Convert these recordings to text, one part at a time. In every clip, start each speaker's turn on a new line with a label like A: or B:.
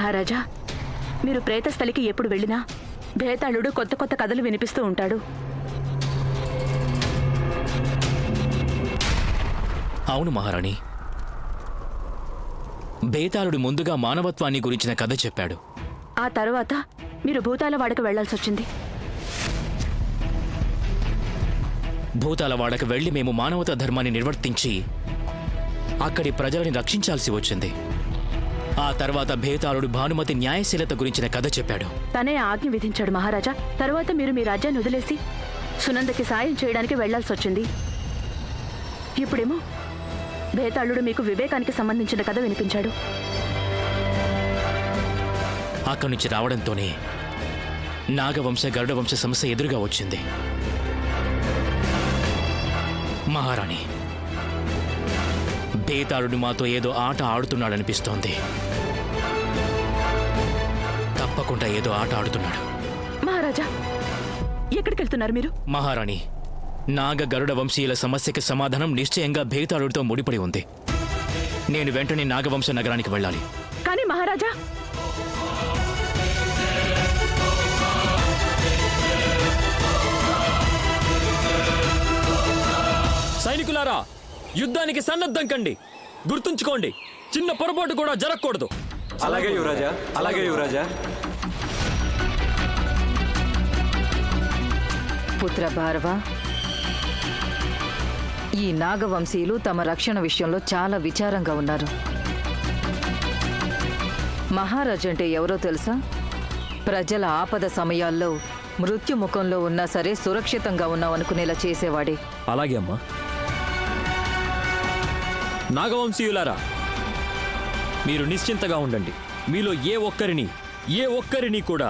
A: మహారాజా, మీరు ప్రేతస్థలికి ఎప్పుడు వెళ్ళినా భేతాళుడు కొత్త కొత్త కథలు వినిపిస్తూ ఉంటాడు.
B: అవును మహారాణి, బేతాళుడు ముందుగా మానవత్వాన్ని గురించిన కథ చెప్పాడు.
A: ఆ తర్వాత మీరు భూతాలవాడకు వెళ్లాల్సొచ్చింది.
B: భూతాలవాడకు వెళ్లి మేము మానవతా ధర్మాన్ని నిర్వర్తించి అక్కడి ప్రజలని రక్షించాల్సి వచ్చింది. ఆ తర్వాత భేతాళుడు భానుమతి న్యాయశీలత గురించిన కథ చెప్పాడు.
A: తనే ఆజ్ఞ విధించాడు మహారాజా. తర్వాత మీరు మీ రాజ్యాన్ని వదిలేసి సునందకి సాయం చేయడానికి వెళ్లాల్సొచ్చింది. ఇప్పుడేమో భేతాళుడు మీకు వివేకానికి సంబంధించిన కథ వినిపించాడు.
B: అక్కడి నుంచి రావడంతోనే నాగవంశ గరుడవంశ సమస్య ఎదురుగా వచ్చింది. మహారాణి, బేతాళుడు మాతో ఏదో ఆట ఆడుతున్నాడనిపిస్తోంది. తప్పకుండా ఏదో ఆట ఆడుతున్నాడు.
A: మహారాజా, ఎక్కడికి వెళ్తున్నారు మీరు?
B: మహారాణి, నాగ గరుడ వంశీయుల సమస్యకి సమాధానం నిశ్చయంగా భేతాళుడితో ముడిపడి ఉంది. నేను వెంటనే నాగవంశ నగరానికి వెళ్ళాలి.
A: కానీ మహారాజా,
C: సైనికులారా, యుద్ధానికి సన్నద్ధం కండి. గుర్తుంచుకోండి, చిన్న పొరపాటు కూడా జరగకూడదు.
D: అలాగే యువరాజా, అలాగే యువరాజా.
E: పుత్ర భార్వ, ఈ నాగవంశీయులు తమ రక్షణ విషయంలో చాలా విచారంగా ఉన్నారు. మహారాజు అంటే ఎవరో తెలుసా? ప్రజల ఆపద సమయాల్లో మృత్యుముఖంలో ఉన్నా సరే సురక్షితంగా ఉన్నాం అనుకునేలా చేసేవాడే.
C: అలాగే అమ్మా. నాగవంశీయులారా, మీరు నిశ్చింతగా ఉండండి. మీలో ఏ ఒక్కరిని కూడా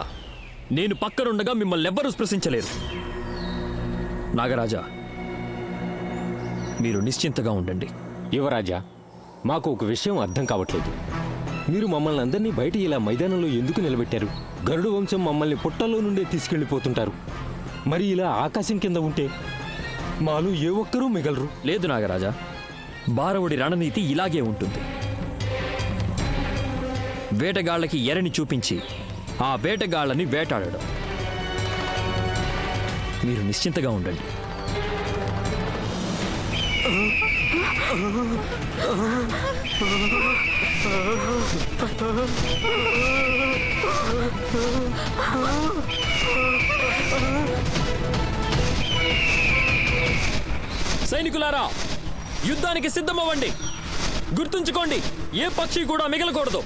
C: నేను పక్కనుండగా మిమ్మల్ని ఎవ్వరూ స్పృశించలేరు. నాగరాజా, మీరు నిశ్చింతగా ఉండండి.
D: యువరాజా, మాకు ఒక విషయం అర్థం కావట్లేదు. మీరు మమ్మల్ని అందరినీ బయట ఇలా మైదానంలో ఎందుకు నిలబెట్టారు? గరుడు వంశం మమ్మల్ని పుట్టలో నుండే తీసుకెళ్లిపోతుంటారు. మరి ఇలా ఆకాశం కింద ఉంటే మాలో ఏ ఒక్కరూ మిగలరు.
C: లేదు నాగరాజా, బారవుడి రణనీతి ఇలాగే ఉంటుంది. వేటగాళ్లకి ఎరని చూపించి ఆ వేటగాళ్లని వేటాడడం. మీరు నిశ్చింతగా ఉండండి. సైనికులారా, యుద్ధానికి సిద్ధమవ్వండి. గుర్తుంచుకోండి, ఏ పక్షి కూడా మిగలకూడదు.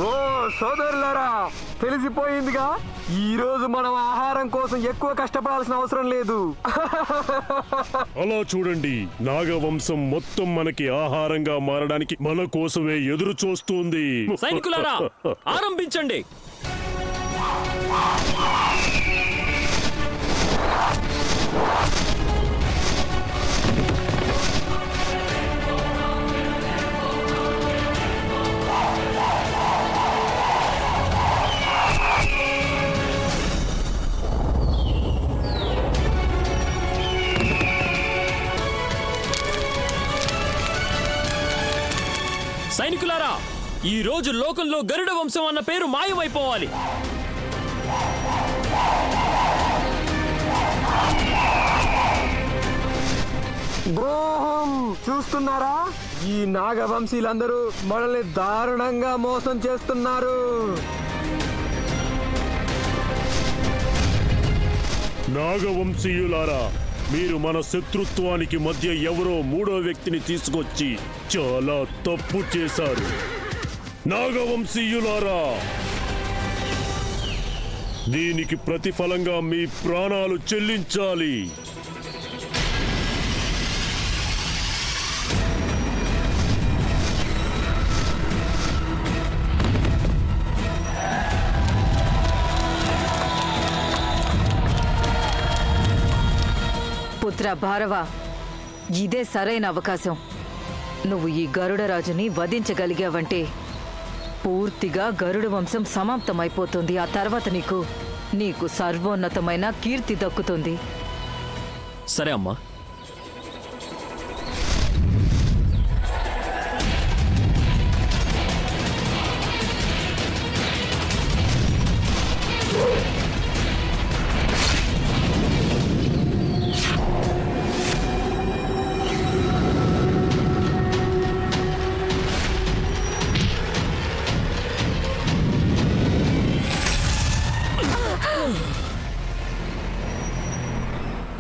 F: ఓ సోదరులారా, తెలిసిపోయిందిగా, ఈ రోజు మనం ఆహారం కోసం ఎక్కువ కష్టపడాల్సిన అవసరం లేదు.
G: అలా చూడండి, నాగవంశం మొత్తం మనకి ఆహారంగా మారడానికి మన కోసమే ఎదురు చూస్తుంది.
C: సైనికులారా, ఆరంభించండి. సైనికులారా, ఈ రోజు లోకంలో గరుడ వంశం అన్న పేరు మాయమైపోవాలి.
F: ద్రోహం చూస్తున్నారా? ఈ నాగవంశీలందరూ మనల్ని దారుణంగా మోసం చేస్తున్నారు.
G: నాగవంశీయులారా, మీరు మన శత్రుత్వానికి మధ్య ఎవరో మూడో వ్యక్తిని తీసుకొచ్చి చాలా తప్పు చేశారు. నాగవంశీయులారా, దీనికి ప్రతిఫలంగా మీ ప్రాణాలు చెల్లించాలి.
E: పుత్ర భారవ, ఇదే సరైన అవకాశం. నువ్వు ఈ గరుడరాజుని వధించగలిగావంటే పూర్తిగా గరుడ వంశం సమాప్తమైపోతుంది. ఆ తర్వాత నీకు సర్వోన్నతమైన కీర్తి దక్కుతుంది.
C: సరే అమ్మా.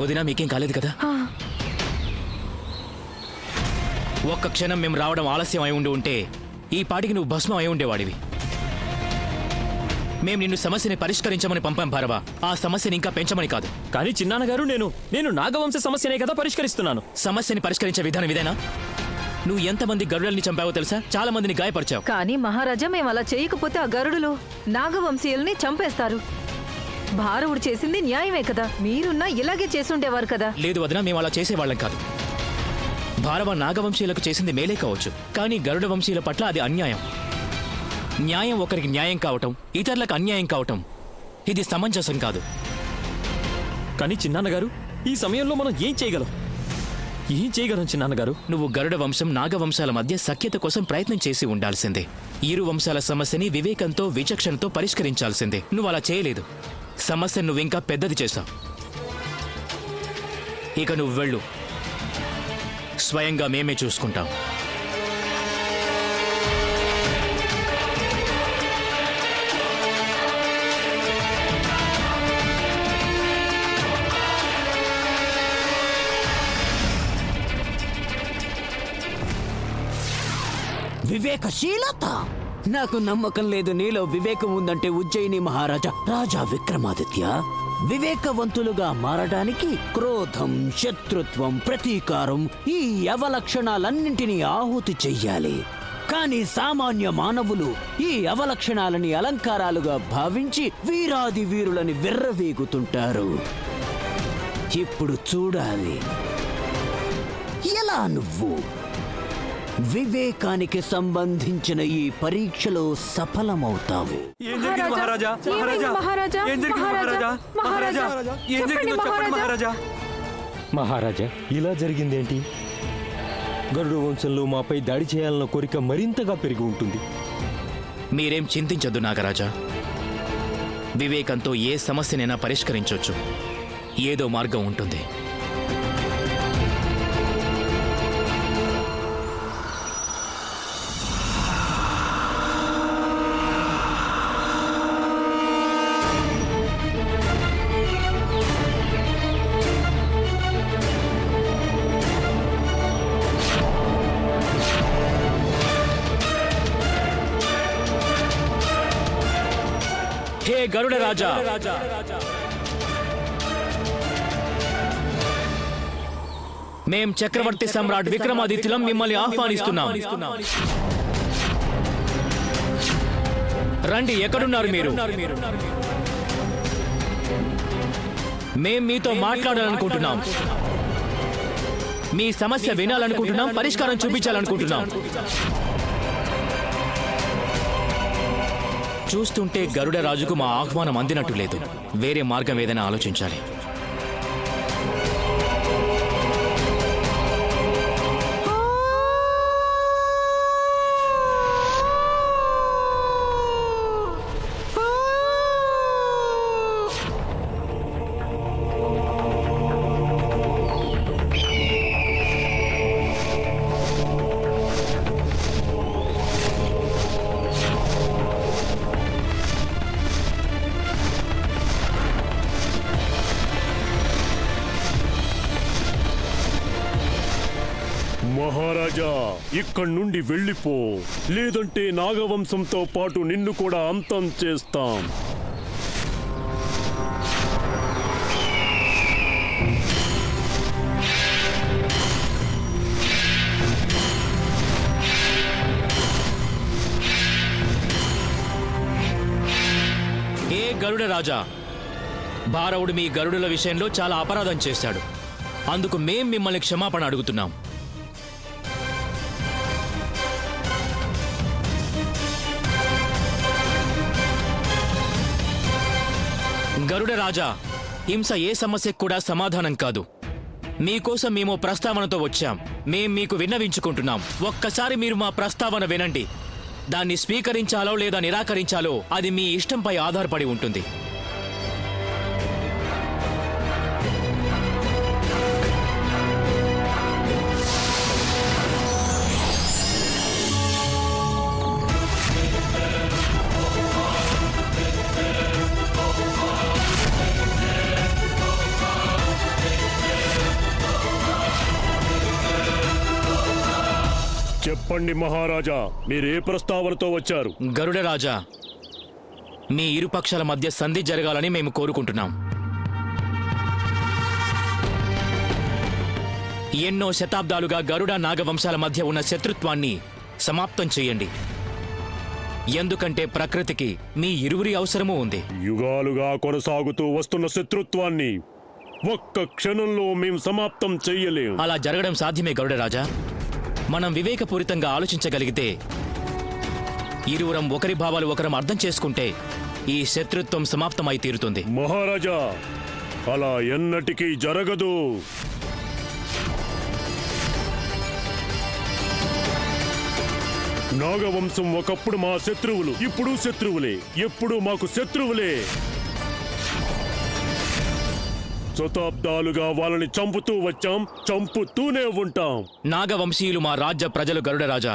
B: వదినా, మీకేం కాలేదు కదా? ఒక్క క్షణం మేము రావడం ఆలస్యం అయి ఉంటే ఈ పాటికి నువ్వు భస్మం అయి ఉండేవాడివి. మేము నిన్ను సమస్యని పరిష్కరించమని పంపాం భారవ, ఆ సమస్యని ఇంకా పెంచమని కాదు.
C: కానీ చిన్నాన్నగారు, నేను నాగవంశ సమస్యనే కదా పరిష్కరిస్తున్నాను.
B: సమస్యని పరిష్కరించే విధానం ఇదేనా? నువ్వు ఎంతమంది గరుడల్ని చంపావో తెలుసా? చాలా మందిని గాయపరిచావు.
E: కానీ మహారాజా, మేము అలా చేయకపోతే ఆ గరుడులు నాగవంశీయుల్ని చంపేస్తారు. భారవుడు చేసింది న్యాయమే కదా, మీరున్నా ఇలాగే చేసుండేవారు కదా.
B: లేదు వదినా, మేము అలా చేసేవాళ్ళం కాదు. భారవ నాగవంశీయులకు చేసింది మేలే కావచ్చు, కానీ గరుడ వంశీయుల పట్ల అది అన్యాయం. న్యాయం ఒకరికి న్యాయం కావటం, ఇతరులకు అన్యాయం కావటం ఇది సమంజసం కాదు.
C: కానీ చిన్నాన్నగారు, ఈ సమయంలో మనం ఏం చేయగలం చిన్నాన్నగారు?
B: నువ్వు గరుడ వంశం నాగవంశాల మధ్య సఖ్యత కోసం ప్రయత్నం చేసి ఉండాల్సిందే. ఇరు వంశాల సమస్యని వివేకంతో విచక్షణతో పరిష్కరించాల్సిందే. నువ్వు అలా చేయలేదు. సమస్యను నువ్వింకా పెద్దది చేశావు. ఇక నువ్వు వెళ్ళు, స్వయంగా మేమే చూసుకుంటాం.
H: వివేకశీలత? నాకు నమ్మకం లేదు నీలో వివేకం ఉందంటే. ఉజ్జయిని మహారాజా రాజా విక్రమాదిత్య, వివేకవంతులుగా మారడానికి క్రోధం, శత్రుత్వం, ప్రతీకారం ఈ అవలక్షణాలన్నింటినీ ఆహుతి చెయ్యాలి. కానీ సామాన్య మానవులు ఈ అవలక్షణాలని అలంకారాలుగా భావించి వీరాది వీరులని విర్రవీగుతుంటారు. ఇప్పుడు చూడాలి ఎలా నువ్వు వివేకానికి సంబంధించిన ఈ పరీక్షలో సఫలమవుతావు.
F: ఏం జరిగింది మహారాజా? మహారాజా ఏం జరిగింది మహారాజా? మహారాజా ఏం జరిగిందో చెప్పండి మహారాజా.
D: మహారాజా, ఇలా జరిగిందేంటి? గరుడ వంశంలో మాపై దాడి చేయాలన్న కోరిక మరింతగా పెరిగి ఉంటుంది.
B: మీరేం చింతించొద్దు నాగరాజా. వివేకంతో ఏ సమస్యనైనా పరిష్కరించొచ్చు. ఏదో మార్గం ఉంటుంది. హే గరుడ రాజా, మేం చక్రవర్తి సమ్రాట్ విక్రమాదిత్యులం మిమ్మల్ని ఆహ్వానిస్తున్నాం. రండి, ఎక్కడున్నారు మీరు? మేం మీతో మాట్లాడాలనుకుంటున్నాం. మీ సమస్య వినాలనుకుంటున్నాం, పరిష్కారం చూపించాలనుకుంటున్నాం. చూస్తుంటే గరుడ రాజుకు మా ఆహ్వానం అందినట్టు లేదు. వేరే మార్గం ఏదైనా ఆలోచించాలి.
G: మహారాజా, ఇక్కడి నుండి వెళ్ళిపో, లేదంటే నాగవంశంతో పాటు నిన్ను కూడా అంతం చేస్తాం.
B: ఏ గరుడ రాజా, భారవుడు మీ గరుడుల విషయంలో చాలా అపరాధం చేశాడు. అందుకు మేం మిమ్మల్ని క్షమాపణ అడుగుతున్నాం. గరుడ రాజా, హింస ఏ సమస్యకు కూడా సమాధానం కాదు. మీకోసం మేము ప్రస్తావనతో వచ్చాం. మేం మీకు విన్నవించుకుంటున్నాం. ఒక్కసారి మీరు మా ప్రస్తావన వినండి. దాన్ని స్వీకరించాలో లేదా నిరాకరించాలో అది మీ ఇష్టంపై ఆధారపడి ఉంటుంది.
G: చెప్పండి మహారాజా, మీరే ప్రస్తావనతో వచ్చారు?
B: గరుడ రాజా, మీ ఇరుపక్షాల మధ్య సంధి జరగాలని మేము కోరుకుంటున్నాం. ఎన్నో శతాబ్దాలుగా గరుడ నాగవంశాల మధ్య ఉన్న శత్రుత్వాన్ని సమాప్తం చేయండి. ఎందుకంటే ప్రకృతికి మీ ఇరువురి అవసరమూ ఉంది.
G: యుగాలుగా కొనసాగుతూ వస్తున్న శత్రుత్వాన్ని ఒక్క క్షణంలో మేం సమాప్తం చెయ్యలేం.
B: అలా జరగడం సాధ్యమే గరుడ రాజా. మనం వివేకపూరితంగా ఆలోచించగలిగితే, ఇరువురం ఒకరి భావాలు ఒకరం అర్థం చేసుకుంటే ఈ శత్రుత్వం సమాప్తమై తీరుతుంది.
G: మహారాజా, అలా ఎన్నటికీ జరగదు. నాగవంశం ఒకప్పుడు మా శత్రువులు, ఇప్పుడు శత్రువులే, ఎప్పుడు మాకు శత్రువులే. శతాబ్దాలుగా వాళ్ళని చంపుతూ వచ్చాం, చంపుతూనే ఉంటాం.
B: నాగవంశీయులు మా రాజ్య ప్రజలు గరుడ రాజా.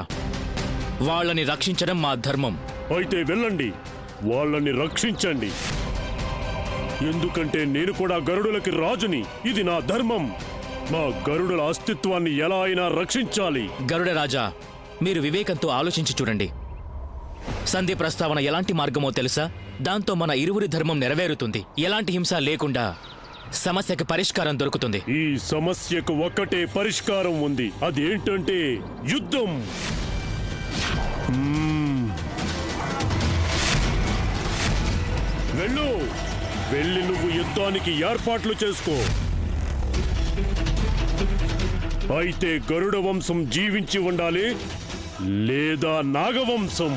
B: వాళ్ళని రక్షించడం మా ధర్మం.
G: అయితే వెళ్ళండి, వాళ్ళని రక్షించండి. ఎందుకంటే నేను కూడా గరుడులకి రాజుని. ఇది నా ధర్మం. మా గరుడుల అస్తిత్వాన్ని ఎలా అయినా రక్షించాలి.
B: గరుడ రాజా, మీరు వివేకంతో ఆలోచించి చూడండి. సంధి ప్రస్తావన ఎలాంటి మార్గమో తెలుసా? దాంతో మన ఇరువురి ధర్మం నెరవేరుతుంది. ఎలాంటి హింస లేకుండా సమస్యకి పరిష్కారం దొరుకుతుంది.
G: ఈ సమస్యకు ఒక్కటే పరిష్కారం ఉంది. అదేంటంటే యుద్ధం. వెళ్ళు, వెళ్ళి నువ్వు యుద్ధానికి ఏర్పాట్లు చేసుకో. అయితే గరుడ వంశం జీవించి ఉండాలి, లేదా నాగవంశం.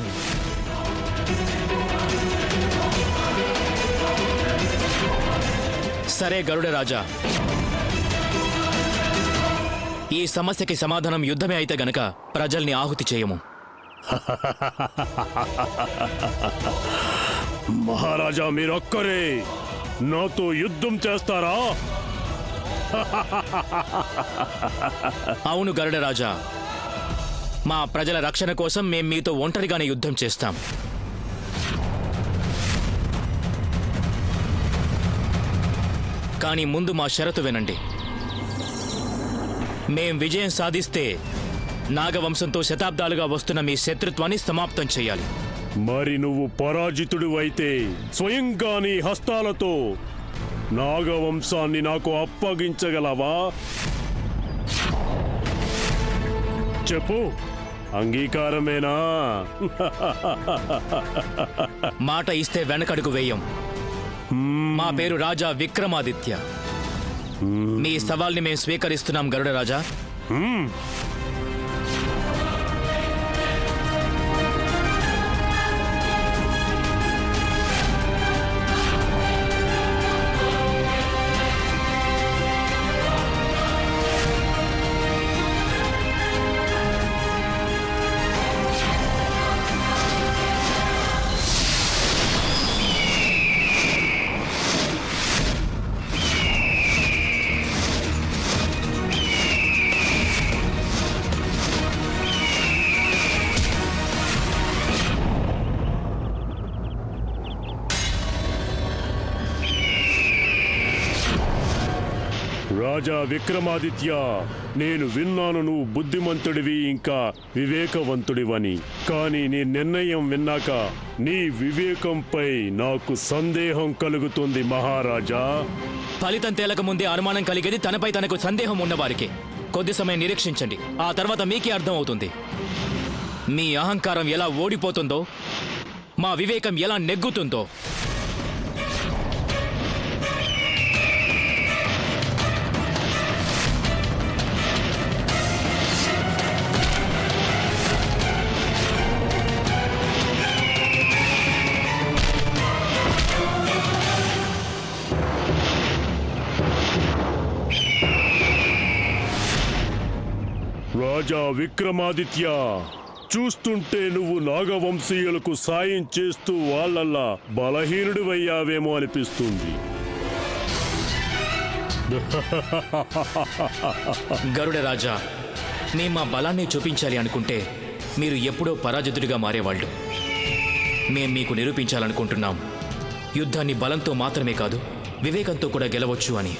B: సరే గరుడ రాజా, ఈ సమస్యకి సమాధానం యుద్ధమే అయితే గనక ప్రజల్ని ఆహుతి చేయము.
G: మహారాజా, మీరొక్కరే నాతో యుద్ధం చేస్తారా?
B: అవును గరుడ రాజా, మా ప్రజల రక్షణ కోసం మేం మీతో ఒంటరిగానే యుద్ధం చేస్తాం. కానీ ముందు మా షరతు వినండి. మేం విజయం సాధిస్తే నాగవంశంతో శతాబ్దాలుగా వస్తున్న మీ శత్రుత్వాన్ని సమాప్తం చేయాలి.
G: మరి నువ్వు పరాజితుడు అయితే స్వయంగా నీ హస్తాలతో నాగవంశాన్ని నాకు అప్పగించగలవా? చెప్పు, అంగీకారమేనా?
B: మాట ఇస్తే వెనకడుగు వేయం. మా పేరు రాజా విక్రమాదిత్య. మీ సవాల్ని మేము స్వీకరిస్తున్నాం గరుడ రాజా.
G: రాజా విక్రమాదిత్య, నేను విన్నాను నువ్వు బుద్ధిమంతుడివి ఇంకా వివేకవంతుడివని. కానీ నీ నిర్ణయం విన్నాక నీ వివేకంపై నాకు సందేహం కలుగుతుంది మహారాజా.
B: ఫలితం తేలక ముందే అనుమానం కలిగేది తనపై తనకు సందేహం ఉన్నవారికి. కొద్ది సమయం నిరీక్షించండి, ఆ తర్వాత మీకే అర్థం అవుతుంది. మీ అహంకారం ఎలా ఓడిపోతుందో, మా వివేకం ఎలా నెగ్గుతుందో.
G: రాజా విక్రమాదిత్య, చూస్తుంటే నువ్వు నాగవంశీయులకు సాయం చేస్తూ వాళ్ళల్లా బలహీనుడివయ్యావేమో అనిపిస్తుంది.
B: గరుడ రాజా, మేము మా బలాన్ని చూపించాలి అనుకుంటే మీరు ఎప్పుడో పరాజితుడిగా మారేవాళ్ళు. మేం మీకు నిరూపించాలనుకుంటున్నాం, యుద్ధాన్ని బలంతో మాత్రమే కాదు వివేకంతో కూడా గెలవచ్చు అని.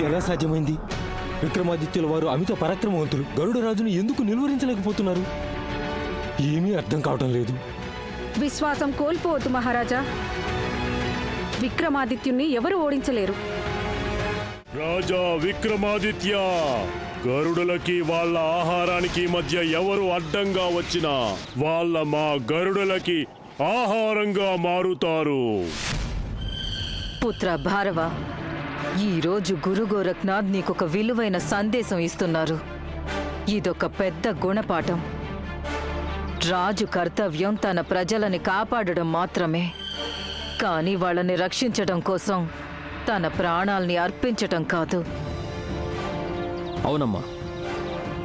D: ఎలా సాధ్యమైంది? విక్రమాదిత్యుల వారు అమిత పరాక్రమవంతులు, గరుడ రాజును ఎందుకు నిలువరించలేకపోతున్నారు? ఏమీ అర్థం కావటం లేదు.
I: విశ్వాసం కోల్పోవద్దు మహారాజా. విక్రమాదిత్యుణ్ణి ఎవరు ఓడించలేరు.
G: రాజా విక్రమాదిత్య, గరుడులకి వాళ్ళ ఆహారానికి మధ్య ఎవరు అడ్డంగా వచ్చినా వాళ్ళ మా గరుడులకి ఆహారంగా మారుతారు.
E: పుత్ర భారవ, ఈరోజు గురు గోరఖ్నాథ్ నీకొక విలువైన సందేశం ఇస్తున్నారు. ఇదొక పెద్ద గుణపాఠం. రాజు కర్తవ్యం తన ప్రజలని కాపాడడం మాత్రమే, కానీ వాళ్ళని రక్షించడం కోసం తన ప్రాణాల్ని అర్పించటం కాదు.
C: అవునమ్మా,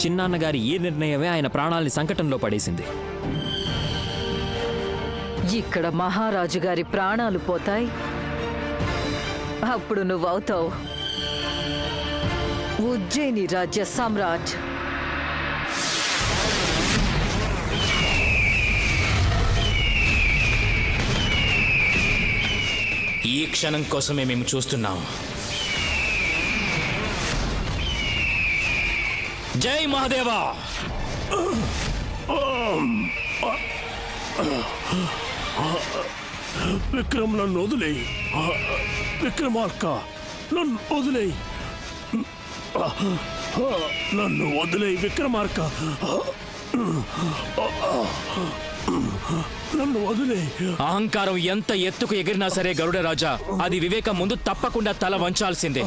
C: చిన్నాన్నగారి ఈ నిర్ణయమే ఆయన ప్రాణాల్ని సంకటంలో పడేసింది.
E: ఇక్కడ మహారాజు గారి ప్రాణాలు పోతాయి, అప్పుడు నువ్వవుతావు ఉజ్జయిని రాజ్య సమ్రాట్.
B: ఈ క్షణం కోసమే మేము చూస్తున్నాం. జై మహాదేవా!
G: విక్రమ్, నన్ను వదిలేయి. విక్రమార్క, నన్ను వదిలేయి. నన్ను వదిలేయి విక్రమార్క, నన్ను వదిలేయి.
B: అహంకారం ఎంత ఎత్తుకు ఎగిరినా సరే గరుడ రాజా, అది వివేకం ముందు తప్పకుండా తల వంచాల్సిందే.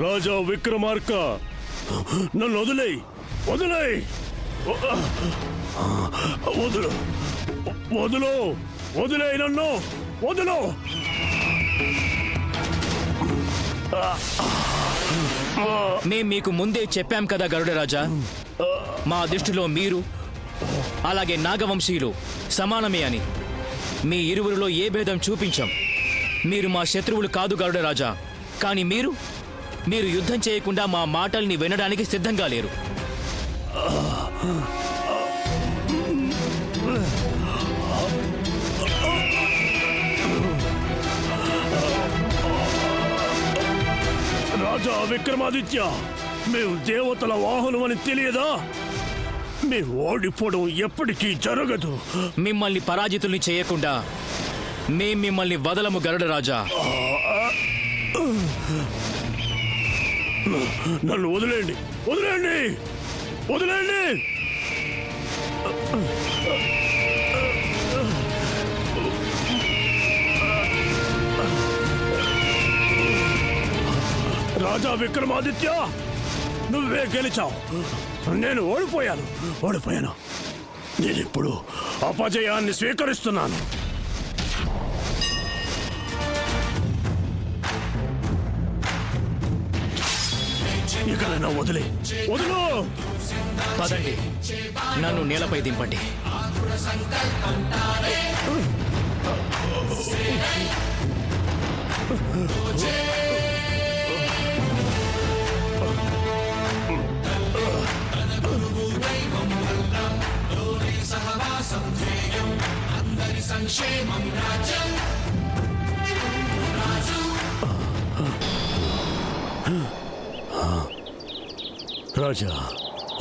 G: రాజా విక్రమార్క, నన్ను వదిలేయి. వదిలేయి. వదులు, వదులు, వదిలేయి నన్ను, వదులు.
B: మేం మీకు ముందే చెప్పాం కదా గరుడ రాజా, మా దృష్టిలో మీరు అలాగే నాగవంశీయులు సమానమే అని. మీ ఇరువురిలో ఏ భేదం చూపించాం. మీరు మా శత్రువులు కాదు గరుడ రాజా, కానీ మీరు యుద్ధం చేయకుండా మా మాటల్ని వినడానికి సిద్ధంగా లేరు.
G: రాజా విక్రమాదిత్య, మేము దేవతల వాహనం అని తెలియదా? మేము ఓడిపోవడం ఎప్పటికీ జరగదు.
B: మిమ్మల్ని పరాజితుల్ని చేయకుండా మేం మిమ్మల్ని వదలము గరుడ రాజా.
G: నన్ను వదిలేండి, వదిలేండి, వదిలేండి. రాజా విక్రమాదిత్య, నువ్వే గెలిచావు. నేను ఓడిపోయాను. నేనిప్పుడు అపజయాన్ని స్వీకరిస్తున్నాను. ఇకనైనా వదిలే, వదులు.
B: పదండి, నన్ను నేలపై దింపండి.
G: రాజా,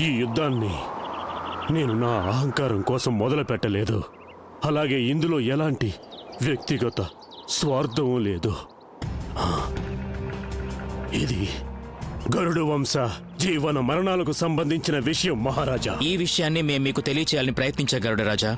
G: ఈ యుద్ధాన్ని నేను నా అహంకారం కోసం మొదలు పెట్టలేదు. అలాగే ఇందులో ఎలాంటి వ్యక్తిగత స్వార్థం లేదు. ఇది గరుడ వంశ జీవన మరణాలకు సంబంధించిన విషయం మహారాజా.
B: ఈ విషయాన్ని మేము మీకు తెలియచేయాలని ప్రయత్నించా గరుడ రాజా.